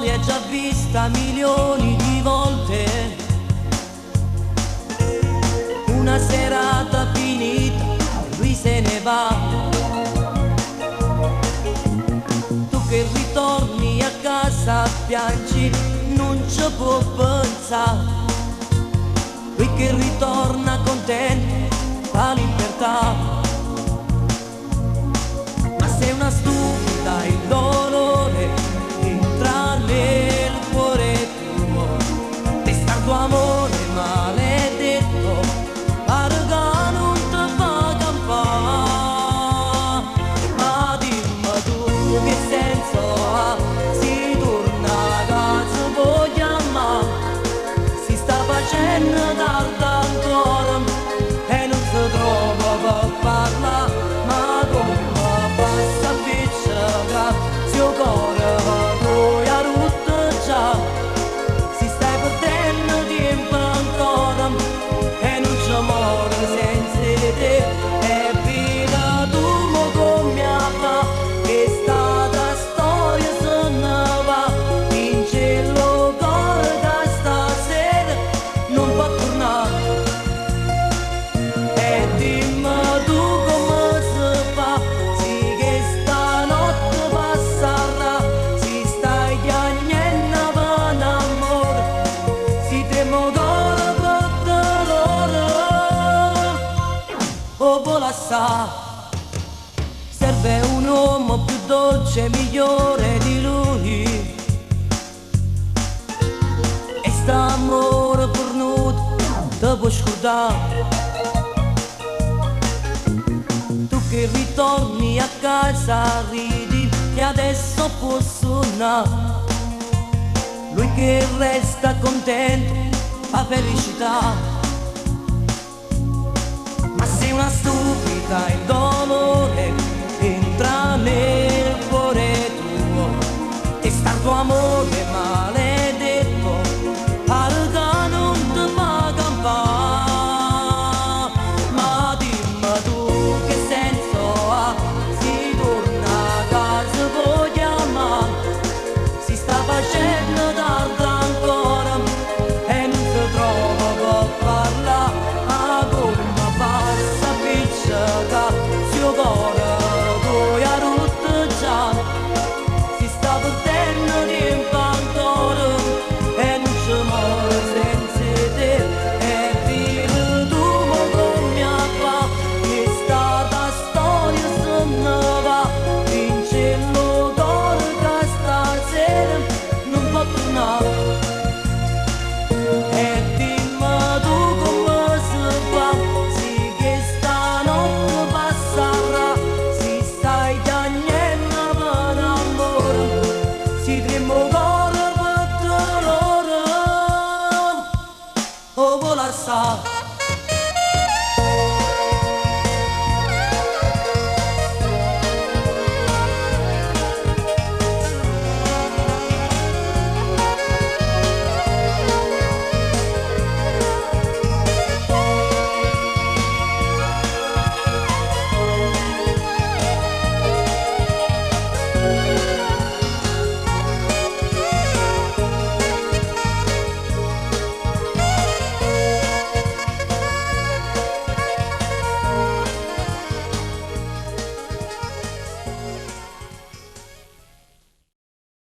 storia già vista milioni di volte. Una serata finita, lui se ne va. Tu che ritorni a casa piangi, non ci può pensare. Lui che ritorna contento, fa libertà. Ma sei una stupida, il dolore entra nel cuore tuo. Resta il tuo amore maledetto, parga non te fa campare. Ma dimmi tu che senso ha, si torna a casa poi a amare. Si sta facendo tardi ancora e non si trova per parlare. Ma come passa a piccica, suo cuore poi ha rotto già. Si stai perdendo tempo ancora e non ci muore senza te. E vita tu mo come va, che stata storia se ne va. In cielo cuore da stasera non può tornare. E dimmi tu come si fa, sì che stanotte passerà. Si stai chiagnendo per amore, si temo ancora per dolore. Oh vola sa, serve un uomo più dolce e migliore di lui. E st'amore cornuto te può scordare. Tu che ritorni a casa ridi e adesso può suonare. Lui che resta contento, fa felicità. Ma sei una stupida, il dolore entra nel cuore tuo. E sta il tuo amore maledetto, parga non te fa campare. Ma dimmi tu che senso ha, si torna a casa poi a amare. Si sta facendo tardi ancora e non si trova per parlare. Ma come passa a piccica, suo cuore poi ha rotto già. Si sta perdendo tempo ancora e non ci muore senza te. E vivi tu mo come va, che stata storia se ne va. In cielo cuore che stasera non può tornare. E dimmi tu come si fa, sì che stanotte passerà. Si stai chiagnendo per amore, si trema cuore per dolore. Oh vola sa.